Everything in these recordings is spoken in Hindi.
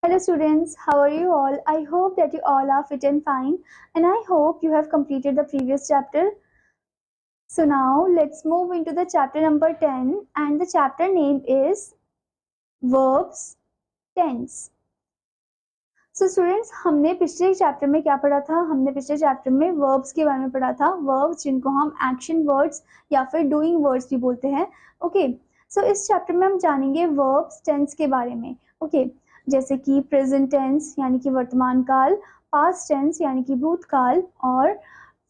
Hello students, how are you all? I hope that you all are fit and fine, and I hope you have completed the previous chapter. So now let's move into the chapter number 10, and the chapter name is Verbs Tense. So students, हमने पिछले चैप्टर में क्या पढ़ा था? हमने पिछले चैप्टर में वर्ब्स के बारे में पढ़ा था, वर्ब्स जिनको हम एक्शन वर्ड्स या फिर डूइंग वर्ड्स भी बोलते हैं. ओके, सो इस चैप्टर में हम जानेंगे वर्ब्स टेंस के बारे में. ओके, जैसे कि प्रेजेंट टेंस यानी कि वर्तमान काल, पास्ट टेंस यानी कि भूतकाल, और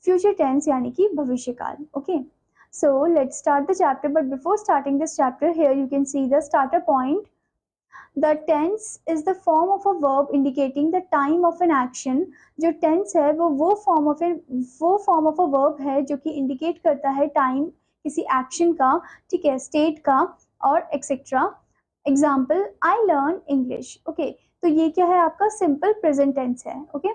फ्यूचर टेंस यानी कि भविष्य काल. Okay, so let's start the chapter. But before starting this chapter, here you can see the starter point. The tense is the form of a verb indicating the time of an action. जो tense है वो form of a verb है जो कि indicate करता है time किसी action का, ठीक है, state का और etc. Example, I learn English. Okay, तो ये क्या है? आपका simple present tense है. Okay,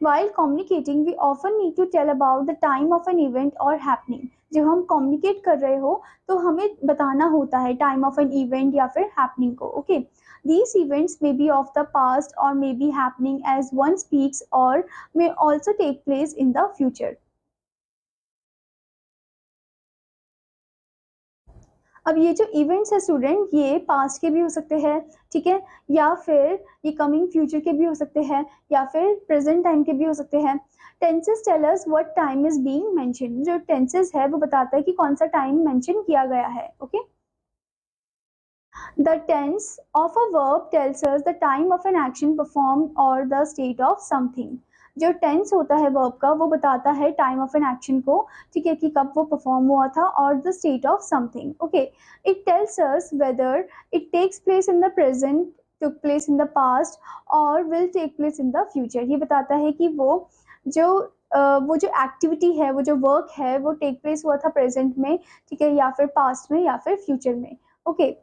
while communicating we often need to tell about the time of an event or happening. जब हम communicate कर रहे हो तो हमें बताना होता है time of an event या फिर happening को. Okay, these events may be of the past or may be happening as one speaks or may also take place in the future. अब ये जो इवेंट्स है स्टूडेंट, ये पास्ट के भी हो सकते हैं, ठीक है, या फिर ये कमिंग फ्यूचर के भी हो सकते हैं, या फिर प्रेजेंट टाइम के भी हो सकते हैं. Tenses tell us what time is being mentioned. जो टेंसेस है वो बताता है कि कौन सा टाइम मेंशन किया गया है. Okay, The tense of a verb tells us the time of an action performed or the state of something. जो टेंस होता है वर्ब का वो बताता है टाइम ऑफ एन एक्शन को, ठीक है, कि कब वो परफॉर्म हुआ था, और the state of something. Okay, it tells us whether it takes place in the present, took place in the past or will take place in the future. ये बताता है कि जो वो जो एक्टिविटी है, वो जो वर्क है, वो टेक प्लेस हुआ था प्रेजेंट में, ठीक है, या फिर पास्ट में या फिर फ्यूचर में. Okay,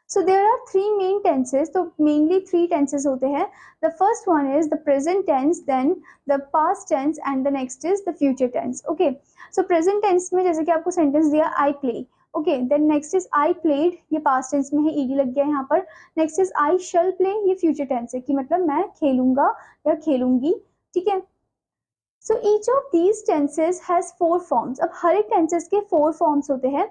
So there are three main tenses. तो mainly three tenses होते हैं. The first one is the present tense, then the past tense, and the next is the future tense. Okay. So present tense में जैसे कि आपको sentence दिया I play. Okay. Then next is I played, ये past tense में है, ed लग गया है यहाँ पर. Next is I shall play, ये future tense है कि मतलब मैं खेलूंगा या खेलूंगी, ठीक है. So each of these tenses has four forms. अब हर एक tenses के four forms होते हैं.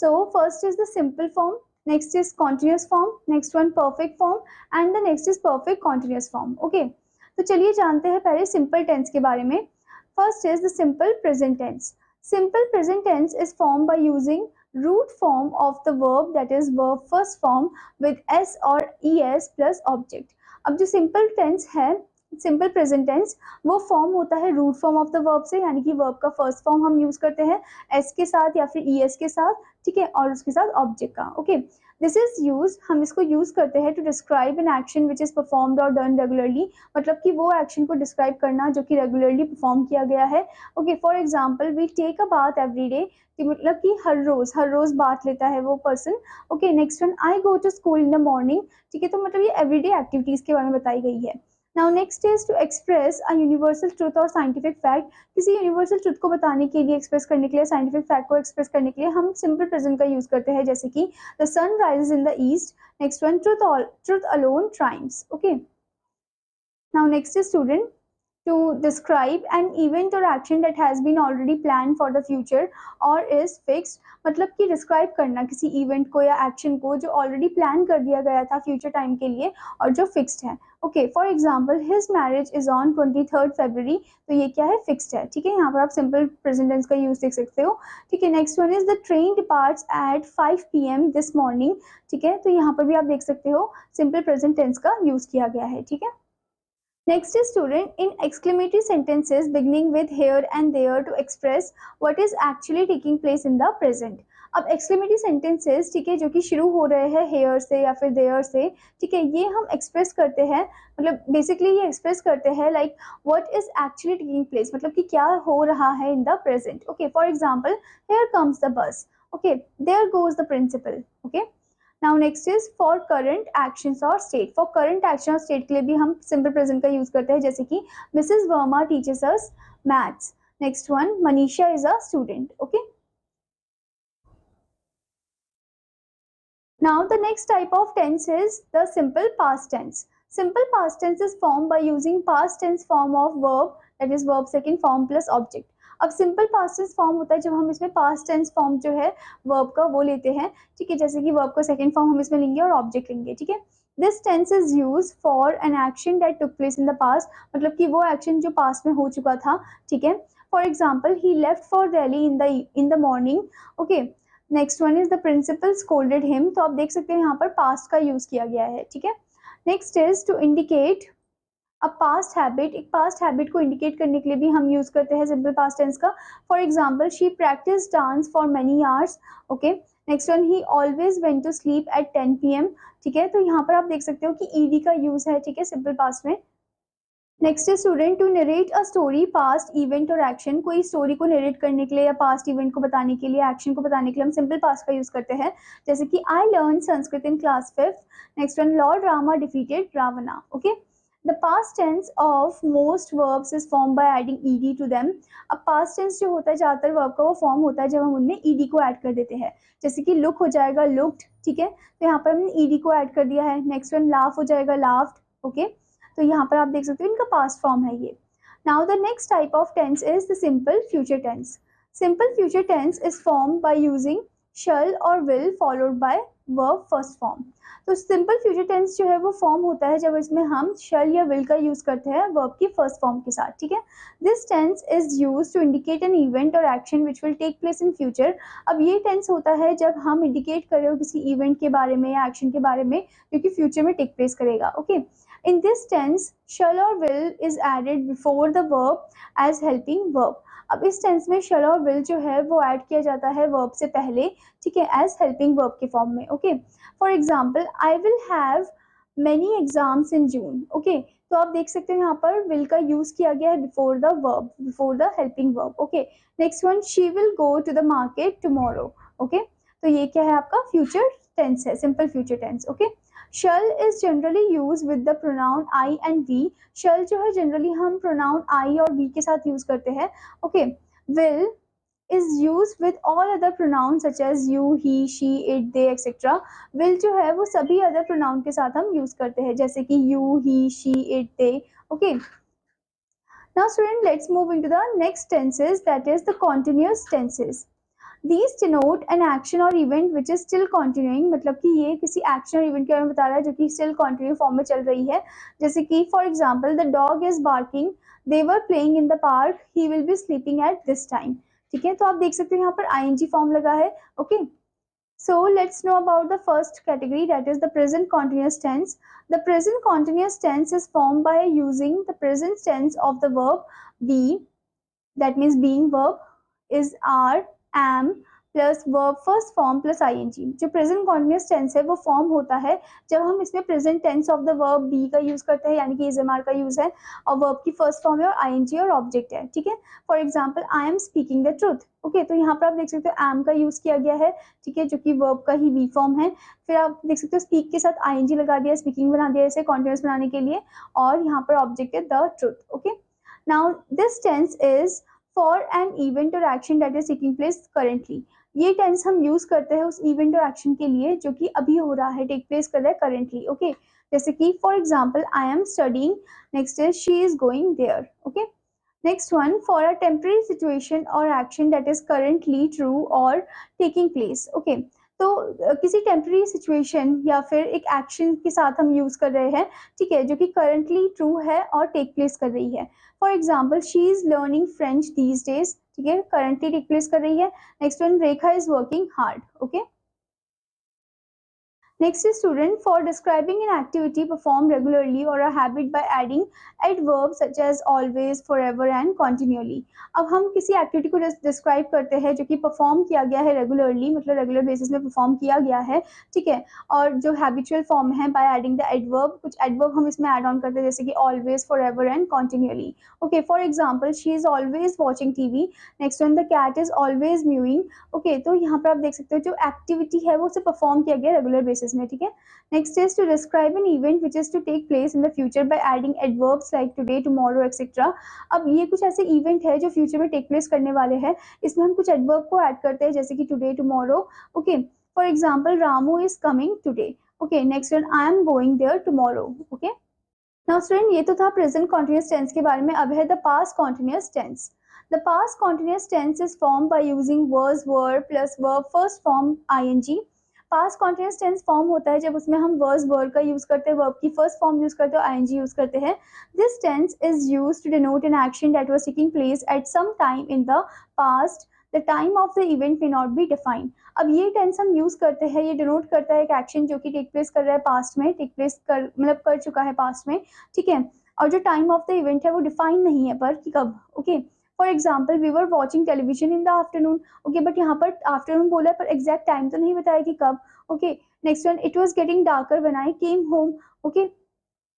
So first is the simple form, next is continuous form, next one perfect form, and the next is perfect continuous form. Okay, तो चलिए जानते हैं पहले simple tense के बारे में. First is the simple present tense. Simple present tense is formed by using root form of the verb, that is verb first form with s or es plus object. अब जो simple tense है, सिंपल प्रेजेंट टेंस, वो फॉर्म होता है root form of the verb से, यानी कि वर्ब का फर्स्ट फॉर्म हम यूज करते हैं एस के साथ या फिर ई एस के साथ, ठीक है, और उसके साथ ऑब्जेक्ट का. ओके, दिस इज यूज, हम इसको यूज करते हैं to describe an action which is performed और डन रेगुलरली. मतलब कि वो एक्शन को डिस्क्राइब करना जो कि रेगुलरली परफॉर्म किया गया है. Okay, for example we take a bath every day, मतलब कि हर रोज बाथ लेता है वो person. Okay, next one I go to school in the morning, ठीक है, तो मतलब ये एवरीडे एक्टिविटीज के बारे में बताई गई है. Now next is to express a universal truth or scientific fact. किसी यूनिवर्सल ट्रुथ को बताने के लिए, एक्सप्रेस करने के लिए, साइंटिफिक फैक्ट को एक्सप्रेस करने के लिए हम सिंपल प्रेजेंट का यूज करते हैं, जैसे कि the sun rises in the east. Next one, truth alone triumphs. Okay. Now next is student, to describe an event or action that has been already planned for the future or is fixed. मतलब कि डिस्क्राइब करना किसी इवेंट को या एक्शन को जो ऑलरेडी प्लान कर दिया गया था फ्यूचर टाइम के लिए और जो फिक्स्ड है. Okay, for example his marriage is on 23rd February. तो ये क्या है? फिक्स्ड है, ठीक है. यहाँ पर आप सिंपल प्रेजेंट टेंस का यूज देख सकते हो, ठीक है. Next one is the train departs at 5 PM this morning, ठीक है. तो यहाँ पर भी आप देख सकते हो सिंपल प्रेजेंट टेंस का यूज किया गया है, ठीक है. Next is student, in exclamatory sentences beginning with here and there to express what is actually taking place in the present. अब exclamatory sentences, ठीक है, जो कि शुरू हो रहे हैं here से या फिर there से, ठीक है, ये हम express करते हैं, मतलब basically ये express करते हैं like what is actually taking place, मतलब कि क्या हो रहा है in the present. Okay, for example, here comes the bus. Okay, there goes the principal. Okay. Now next is for current actions और स्टेट. फॉर करंट एक्शन और स्टेट के लिए भी हम सिंपल प्रेजेंट का यूज करते हैं, जैसे कि Mrs Verma teachers us maths. Next one, Manisha is a student. Okay, Now the next type of tense is the simple past tense. Simple past tense is formed by using past tense form of verb, that is verb second form plus object. अब सिंपल पास्ट टेंस फॉर्म होता है जब हम इसमें पास्ट टेंस फॉर्म जो है वर्ब का वो लेते हैं, ठीक है, जैसे कि वर्ब का सेकंड फॉर्म हम इसमें लेंगे और ऑब्जेक्ट लेंगे, ठीक है. This tense is use for an action that took place in the past, मतलब कि वो एक्शन जो पास्ट में हो चुका था, ठीक है. For example he left for Delhi in the morning. Okay, next one is the principal scolded him. तो आप देख सकते हैं यहाँ पर पास्ट का यूज किया गया है, ठीक है. Next is to indicate a past habit. एक पास्ट हैबिट को इंडिकेट करने के लिए भी हम यूज करते हैं सिंपल पास्ट टेंस का. For example she practice dance for many hours. Okay, next one he always went to sleep at 10 PM. ठीक है, तो यहाँ पर आप देख सकते हो कि ईडी का यूज है, ठीक है, सिंपल पास्ट में. नेक्स्ट है student to narrate a story past event और एक्शन. कोई स्टोरी को नरेट करने के लिए या पास्ट इवेंट को बताने के लिए, एक्शन को बताने के लिए हम सिंपल पास्ट का यूज करते हैं, जैसे कि I learn Sanskrit in class 5th. Next one lord Rama defeated Ravana. Okay, the past tense of most verbs is form by adding ED to them. अब पास्ट टेंस जो होता है ज्यादातर वर्ब का वो फॉर्म होता है जब हम उनमें ईडी को ऐड कर देते हैं, जैसे कि लुक हो जाएगा लुक्ड, ठीक है, तो यहाँ पर हमने ईडी को ऐड कर दिया है. नेक्स्ट वन लाफ हो जाएगा लाफ्ड. ओके, तो यहाँ पर आप देख सकते हो इनका पास्ट फॉर्म है ये. Now the next type of tense is the simple future tense. Simple future tense is form by using shall or will followed by verb first form. तो सिंपल फ्यूचर टेंस जो है वो फॉर्म होता है जब इसमें हम शल या विल का यूज करते हैं वर्ब की फर्स्ट फॉर्म के साथ, ठीक है. This tense is use to indicate an event और action which will take place in future. अब ये टेंस होता है जब हम इंडिकेट कर रहे हो किसी इवेंट के बारे में या एक्शन के बारे में जो कि फ्यूचर में टेक प्लेस करेगा. Okay, in this tense shall or will is added before the verb as helping verb. अब इस टेंस में shall और will जो है वो ऐड किया जाता है verb से पहले, ठीक है, as helping verb के फॉर्म में. Okay, for example I will have many exams in June. Okay, तो आप देख सकते हैं यहाँ पर will का यूज किया गया है before the verb, before the helping verb. Okay, next one she will go to the market tomorrow. Okay, तो ये क्या है आपका फ्यूचर टेंस है, simple future tense. Okay, shall is generally used with the pronoun I and we. shall जो है जनरली हम pronoun I और we के साथ यूज करते हैं. Okay, will is used with all other pronouns such as you, he, she, it, they, etc. will जो है वो सभी other pronoun के साथ हम यूज करते हैं, जैसे कि you, he, she, it, they. Okay, now student let's move into the next tenses, that is the continuous tenses. These denote an action or event which is still continuing. मतलब कि ये किसी एक्शन और इवेंट के बारे में बता रहा है जो कि स्टिल कंटिन्यू फॉर्म में चल रही है, जैसे कि for example the dog is barking, they were playing in the park, he will B sleeping at this time. ठीक है, तो आप देख सकते हो यहाँ पर आईएनजी फॉर्म लगा है. Okay, so let's know about the first category, that is the present continuous tense. The present continuous tense is formed by using the present tense of the verb be, that means being verb, is, are, am plus verb first form plus ING. जो प्रेजेंट कॉन्टिन्यूअस टेंस है वो फॉर्म होता है जब हम इसमें present tense of the verb be का यूज करते हैं, यानी कि इज एम आर का यूज है और वर्ब की फर्स्ट फॉर्म है और आईएनजी और ऑब्जेक्ट है. ठीक है, for example I am speaking the truth. Okay, तो यहाँ पर आप देख सकते हो एम का यूज किया गया है, ठीक है, जो कि वर्ब का ही बी फॉर्म है. फिर आप देख सकते हो स्पीक के साथ आईएनजी लगा दिया, स्पीकिंग बना दिया इसे कॉन्टिन्यूअस बनाने के लिए, और यहाँ पर ऑब्जेक्ट है the truth. Okay, now this tense is for an event और action that is taking place currently. ये टेंस हम यूज करते हैं उस इवेंट और एक्शन के लिए जो कि अभी हो रहा है, टेक प्लेस कर रहा है करेंटली. ओके, जैसे कि for example I am studying, next is she is going there. Okay, next one for a temporary situation or action that is currently true or taking place. Okay, तो किसी टेम्परेरी सिचुएशन या फिर एक एक्शन के साथ हम यूज कर रहे हैं, ठीक है, जो कि करंटली ट्रू है और टेक प्लेस कर रही है. For example she is learning French these days, ठीक है, करंटली टेक प्लेस कर रही है. Next one Rekha is working hard. Okay, next is student for describing an activity performed regularly or a habit by adding adverbs such as always, forever and continually. अब हम किसी एक्टिविटी को डिस्क्राइब करते हैं जो कि परफॉर्म किया गया है रेगुलरली, मतलब रेगुलर बेसिस में परफॉर्म किया गया है, ठीक है, और जो हैबिचुअल फॉर्म है बाय एडिंग द एडवर्ब. कुछ एडवर्ब हम इसमें ऐड ऑन करते हैं जैसे कि always, forever and continuously. Okay, for example she is always watching TV. Next one the cat is always mewing. Okay, तो यहाँ पर आप देख सकते हो जो एक्टिविटी है वो उसे परफॉर्म किया गया रेगुलर बेसिस में. ठीक है, next is to describe an event which is to take place in the future by adding adverbs like today, tomorrow etcetera. अब ये कुछ ऐसे इवेंट है जो फ्यूचर में टेक प्लेस करने वाले हैं, इसमें हम कुछ एडवर्ब को ऐड करते हैं जैसे कि today, tomorrow. Okay, for example Ramu is coming today. Okay, next one, I am going there tomorrow. Okay, now student ये तो था प्रेजेंट कॉन्टिन्यूस टेंस के बारे में. अब है the past continuous tense. The past continuous tense is form by using was verb plus verb first form ING. Past continuous tense form होता है जब उसमें हम वर्स वर्ब का यूज करते हैं, वर्ब की फर्स्ट फॉर्म यूज करते हैं, आईएनजी यूज करते हैं. This tense is used to denote an action that was taking place at some time in the past. The time of the event may not be defined. अब ये टेंस हम यूज करते हैं, ये डिनोट करता है एक एक्शन जो कि टेक प्लेस कर रहा है पास्ट में, टेक प्लेस कर मतलब कर चुका है पास्ट में, ठीक है. और जो टाइम ऑफ द इवेंट है वो डिफाइन नहीं है पर कि कब. Okay, for example we were watching television in the afternoon. Okay, but यहाँ पर आफ्टरनून बोला है पर एग्जैक्ट टाइम तो नहीं बताया कि कब. Okay, next one, it was getting darker when I came home. Okay,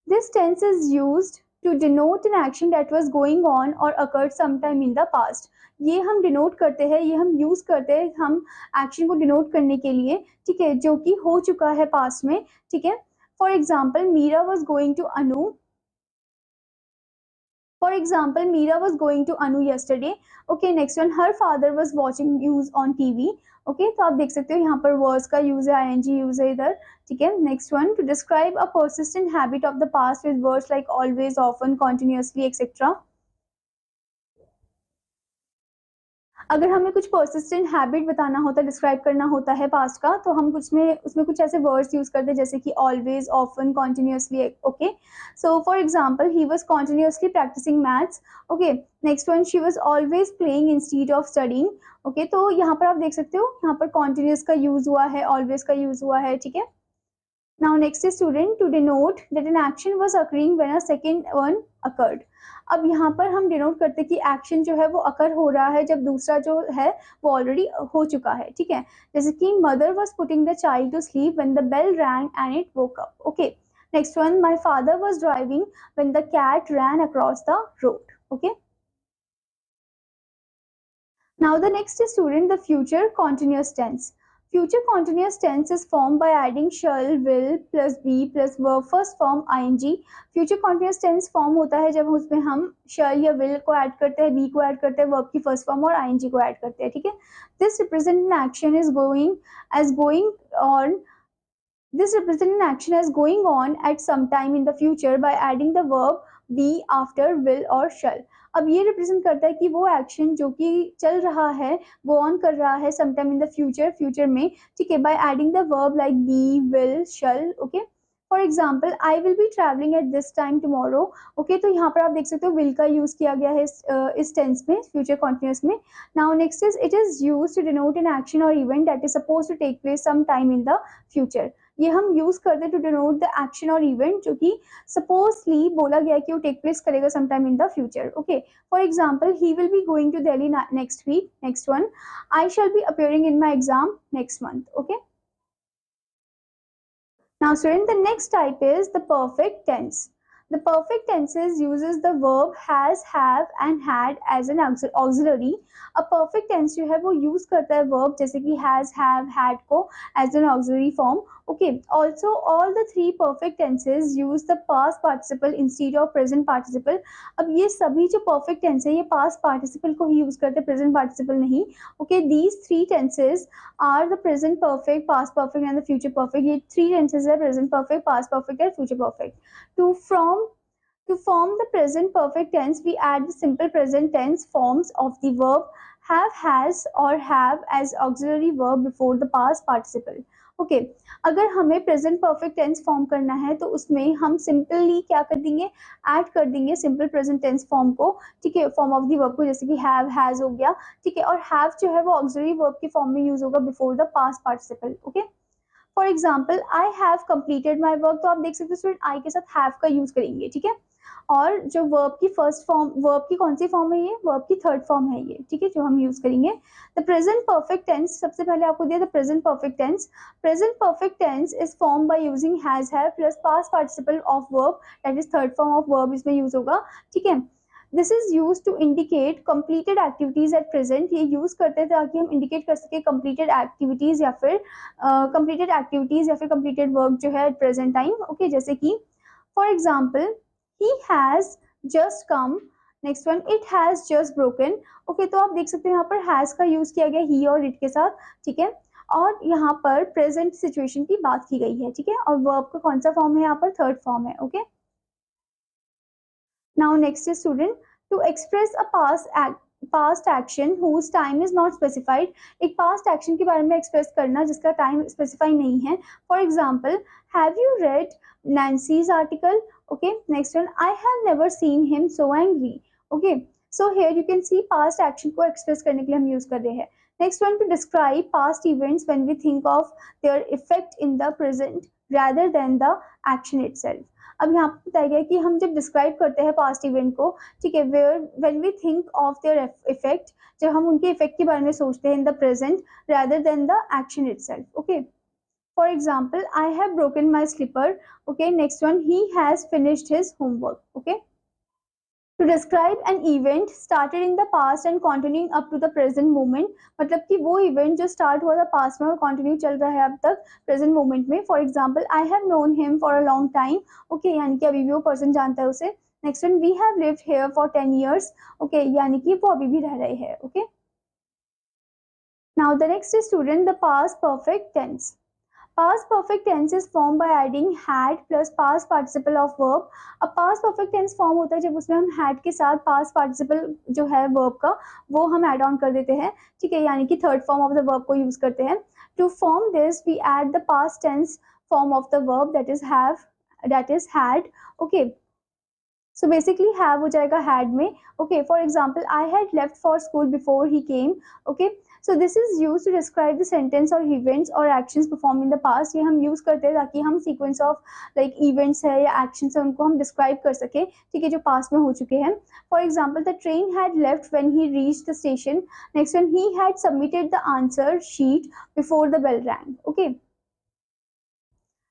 this tense is used to denote an action that was going on or occurred sometime in the past. ये हम डिनोट करते हैं, ये हम यूज करते हैं हम एक्शन को डिनोट करने के लिए, ठीक है, जो कि हो चुका है पास्ट में, ठीक है. For example Meera was going to Anu. For example, Meera was going to Anu yesterday. Okay, next one, her father was watching news on TV. Okay, तो आप देख सकते हो यहाँ पर was का use है, ing use है इधर, ठीक है. Next one, to describe a persistent habit of the past with words like always, often, continuously, etc. अगर हमें कुछ पर्सिस्टेंट हैबिट बताना होता है, डिस्क्राइब करना होता है पास्ट का, तो हम कुछ में उसमें कुछ ऐसे वर्ड्स यूज करते हैं जैसे कि always, often, continuously. Okay, so for example he was continuously practising maths. Okay, next one, she was always playing instead of studying. Okay, तो यहाँ पर आप देख सकते हो यहाँ पर कॉन्टिन्यूस का यूज हुआ है, ऑलवेज का यूज हुआ है, ठीक है. Now next is student, to denote that an action was occurring when a second one occurred. अब यहाँ पर हम डिनोट करते हैं कि एक्शन जो है वो अकर हो रहा है जब दूसरा जो है वो ऑलरेडी हो चुका है, ठीक है. जैसे कि mother was putting the child to sleep when the bell rang and it woke up. Okay, next one, my father was driving when the cat ran across the road. Okay, now the next is student the future continuous tense. Future continuous tense is formed by adding shall, will plus be plus verb first form ing. Future continuous tense form होता है जब उसमें हम shall या will को ऐड करते हैं, be को ऐड करते हैं, verb की first form और ing को ऐड करते हैं, ठीक है. This represent an action is going as going on. This represent an action as going on at some time in the future by adding the verb be after will or shall. अब ये रिप्रेजेंट करता है कि वो एक्शन जो कि चल रहा है, वो ऑन कर रहा है sometime in the future, future में, ठीक है, by adding the verb like be, will, shall. Okay, for example I will be travelling at this time tomorrow. Okay, तो यहाँ पर आप देख सकते हो विल का यूज किया गया है इस टेंस में, फ्यूचर कॉन्टिन्यूस में. Now next is it is use to denote an action or event that is suppose to take place some time in the future. ये हम यूज करते हैं to denote the action or event जो कि सपोजली बोला गया है कि वो टेक प्लेस करेगा sometime in the future. Okay, for example he will be going to Delhi next week. Next one, I shall be appearing in my exam next month. Okay, now student, the next type is the perfect tense. The perfect tenses uses the verb has, have and had as an auxiliary. A perfect tense जो है वो use करता है verb जैसे कि has, have, had को as an auxiliary form. Okay, also all the three perfect tenses use the past participle instead of present participle. अब ये सभी जो perfect tense है ये past participle को ही use करते हैं, present participle नहीं. Okay, these three tenses are the present perfect, past perfect and the future perfect. ये three tenses है, present perfect, past perfect and future perfect. To form the present perfect tense, we add the simple present tense forms of the verb have, has or have as auxiliary verb before the past participle. Okay, अगर हमें प्रेजेंट परफेक्ट टेंस फॉर्म करना है तो उसमें हम सिंपली क्या कर देंगे, ऐड कर देंगे सिंपल प्रेजेंट टेंस फॉर्म को, ठीक है, फॉर्म ऑफ द वर्ब को, जैसे कि हैव, हैज हो गया, ठीक है, और हैव जो है वो ऑक्सिलरी वर्ब के फॉर्म में यूज होगा before the past participle. Okay, for example I have completed my work, तो आप देख सकते हो स्टूडेंट आई के साथ हैव का यूज करेंगे, ठीक है. और जो वर्ब की फर्स्ट फॉर्म, वर्ब की कौन सी फॉर्म है ये, वर्ब की थर्ड फॉर्म है ये, ठीक है, जो हम यूज करेंगे. द प्रेजेंट परफेक्ट टेंस, सबसे पहले आपको दिया the present perfect tense. Present perfect tense is form by using has, have plus past participle of verb, that is third form of verb इसमें यूज होगा, ठीक है. This is use to indicate completed activities at present. ये यूज करते हैं ताकि हम इंडिकेट कर सके कंप्लीटेड एक्टिविटीज या फिर कंप्लीटेड वर्क जो है एट प्रेजेंट टाइम. ओके, जैसे कि for example he has just come. Next one, it has just broken. Okay, तो आप देख सकते हैं यहाँ पर has का यूज किया गया he और it के साथ, ठीक है. और यहाँ पर प्रेजेंट सिचुएशन की बात की गई है, ठीक है, और वर्ब का कौन सा फॉर्म है यहाँ पर, थर्ड फॉर्म है, okay. Now next is student, to express a past action whose time is not specified. एक पास्ट एक्शन के बारे में एक्सप्रेस करना जिसका टाइम स्पेसिफाई नहीं है। For example, have you read Nancy's article, okay. Next one, I have never seen him so angry, okay. So here you can see past action को एक्सप्रेस करने के लिए हम यूज कर रहे हैं। Next one, to describe past events when we think of their effect in the present rather than the action itself। अब यहाँ पे बताया गया कि हम जब डिस्क्राइब करते हैं पास्ट इवेंट को, ठीक है, where when we think of their effect, जब हम उनके इफेक्ट के बारे में सोचते हैं in the present rather than the action itself, okay। For example, I have broken my slipper, okay। Next one, he has finished his homework, okay। To describe an event started in the past and continuing up to the present moment, मतलब कि वो इवेंट जो स्टार्ट हुआ था पास्ट में और कंटिन्यू चल रहा है अब तक प्रेजेंट मोमेंट में। For example, I have known him for a long time, okay, यानी कि अभी भी वो पर्सन जानता है उसे। Next one, we have lived here for 10 years, okay, यानी कि वो अभी भी रह रहे हैं, okay. Now the next is student the past perfect tense. Past perfect tense is formed by adding had plus past participle of verb। अब past perfect tense form होता है जब उसमें हम had के साथ past participle जो है verb का वो हम add on कर देते हैं, ठीक है, यानी कि third form of the verb को use करते हैं। To form this we add the past tense form of the verb that is have, that is had, okay। So basically have हो जाएगा had में, okay। For example, I had left for school before he came, okay। So this is used to describe the sentence or events or actions performed in the past। ये हम use करते हैं ताकि हम sequence of like events है या actions है उनको हम describe कर सके, ठीक है, जो past में हो चुके हैं। For example, the train had left when he reached the station। Next one, he had submitted the answer sheet before the bell rang, okay।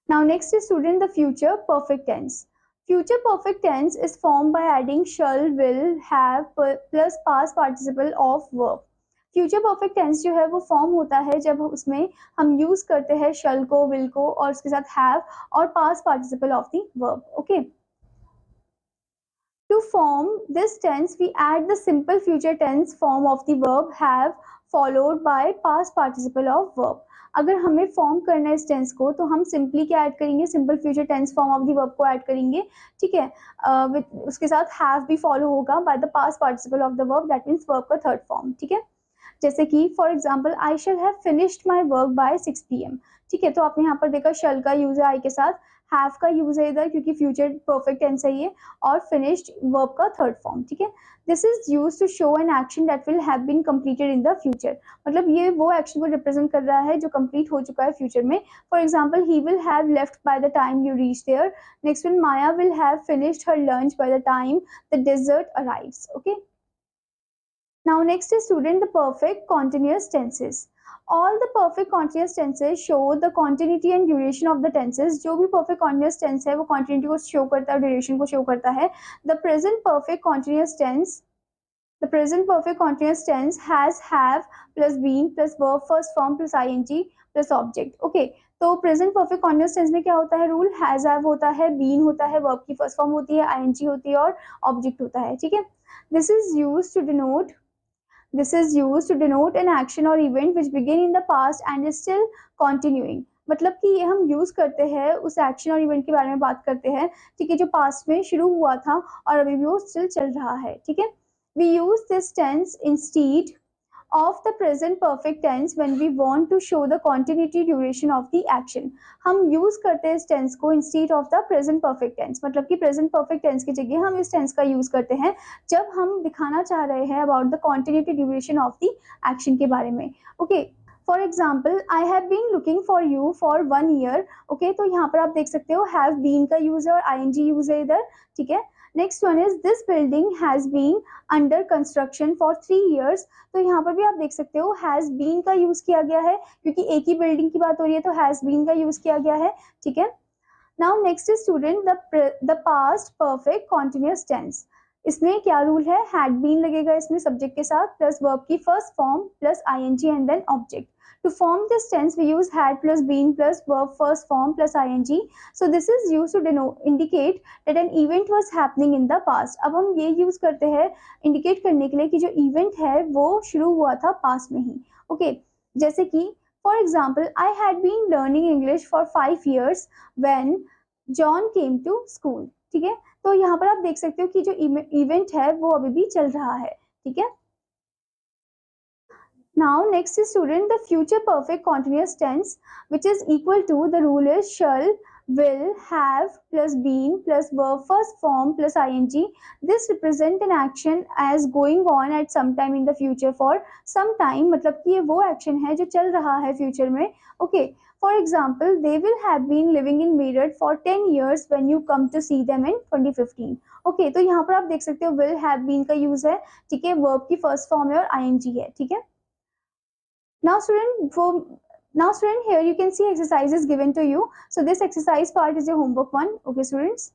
Now next is student the future perfect tense। Future perfect tense is formed by adding shall, will, have plus past participle of verb। Future perfect tense जो है वो फॉर्म होता है जब उसमें हम यूज करते हैं शल को, विल को और उसके साथ हैव और past participle of the verb, okay. To form this tense we add the simple future tense form of the verb have followed by past participle of verb। अगर हमें फॉर्म करना है इस टेंस को तो हम सिंपली क्या ऐड करेंगे, simple future tense form of the verb को ऐड करेंगे, ठीक है, उसके साथ हैव भी फॉलो होगा by the past participle of the verb, that means verb का थर्ड फॉर्म, ठीक है। जैसे कि for example, I shall have finished my work by 6 PM, ठीक है। तो आपने यहाँ पर देखा शल का यूज है आई के साथ, हैव का यूज है इधर क्योंकि फ्यूचर परफेक्ट टेंस है ये, और फिनिश्ड वर्ब का थर्ड फॉर्म, ठीक है। This is use to show an action that will have been completed in the future, मतलब ये वो एक्शन को रिप्रेजेंट कर रहा है जो कंप्लीट हो चुका है फ्यूचर में। For example, he will have left by the time you reach there. Next one, Maya will have finished her lunch by the time the dessert arrives, okay. Now next is student the perfect continuous tenses। All the perfect continuous tenses show the continuity and duration of the tenses। जो भी perfect continuous tense है वो continuity को show करता है, duration को show करता है। The present perfect continuous tense, the present perfect continuous tense has have plus been plus verb first form plus ing plus object, okay। तो प्रेजेंट परफेक्ट कॉन्टिन्यूअस टेंस में क्या होता है रूल, हैज हैव होता है, बीन होता है, वर्ब की फर्स्ट फॉर्म होती है, आईएनजी होती है और ऑब्जेक्ट होता है, ठीक है। This is used to denote, This is used to denote an action or event which began in the past and is still continuing। मतलब कि ये हम यूज करते हैं उस एक्शन और इवेंट के बारे में बात करते हैं, ठीक है, जो पास्ट में शुरू हुआ था और अभी भी वो स्टिल चल रहा है, ठीक है। We use this tense instead of the present perfect tense when we want to show the continuity duration of the action। हम यूज करते हैं इस टेंस को instead of the present perfect tense, मतलब कि present perfect tense की जगह हम इस टेंस का यूज करते हैं जब हम दिखाना चाह रहे हैं about the continuity duration of the action के बारे में, okay। For example, I have been looking for you for 1 year, okay. तो यहाँ पर आप देख सकते हो हैव बीन का यूज है और आईएनजी यूज है इधर, ठीक है। Next one is this building has been under construction for 3 years। तो यहाँ पर भी आप देख सकते हो हैज बीन का यूज किया गया है क्योंकि एक ही बिल्डिंग की बात हो रही है तो हैज बीन का यूज किया गया है, ठीक है। Now next is student the past perfect continuous tense. इसमें क्या रूल है, हैड बीन लगेगा इसमें सब्जेक्ट के साथ प्लस वर्ब की first form plus ING and then object. To form this tense we use had plus been plus verb first form plus ing। So this is used to indicate that an event was happening in the past। अब हम ये यूज करते हैं इंडिकेट करने के लिए कि जो इवेंट है वो शुरू हुआ था पास्ट में ही, ओके। जैसे कि for example, I had been learning English for 5 years when John came to school. ठीक है, तो यहाँ पर आप देख सकते हो कि जो इवेंट है वो अभी भी चल रहा है। ठीक है, now next is student the future perfect continuous tense, which is equal to the rule is shall, will, have plus been plus verb first form plus ing. This represent an action as going on at some time in the future for some time, मतलब कि ये वो action है जो चल रहा है future में। Okay, for example, they will have been living in Meerut for 10 years when you come to see them in 2015. Okay, तो यहाँ पर आप देख सकते हो will have been का use है। ठीक है, verb की first form है और ing है। ठीक है, now student, here you can see exercises given to you. So this exercise part is your homework one. Okay students,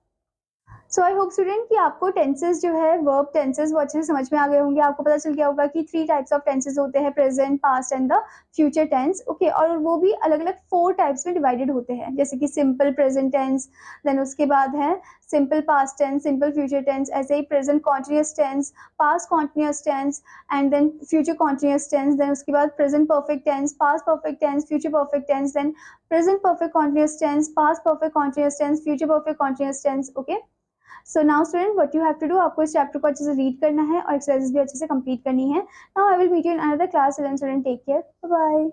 so I hope student कि आपको टेंसेस जो है वर्ब टेंसेस वो अच्छे से समझ में आ गए होंगे। आपको पता चल गया होगा कि 3 टाइप्स ऑफ टेंसेस होते हैं, present, past and the future tense. Okay, और वो भी अलग अलग 4 टाइप्स में डिवाइडेड होते हैं, जैसे कि सिंपल प्रेजेंट टेंस, देन उसके बाद है simple past tense, simple future tense, ऐसे ही present continuous tense, past continuous tense and then future continuous tense, then उसके बाद present perfect tense, past perfect tense, future perfect tense, then present perfect continuous tense, past perfect continuous tense, future perfect continuous tense. Okay, so now student what you have to do, आपको इस चैप्टर को अच्छे से रीड करना है और एक्सरसाइज भी अच्छे से कंप्लीट करनी है। Now I will meet you in another class. Student take care, bye bye.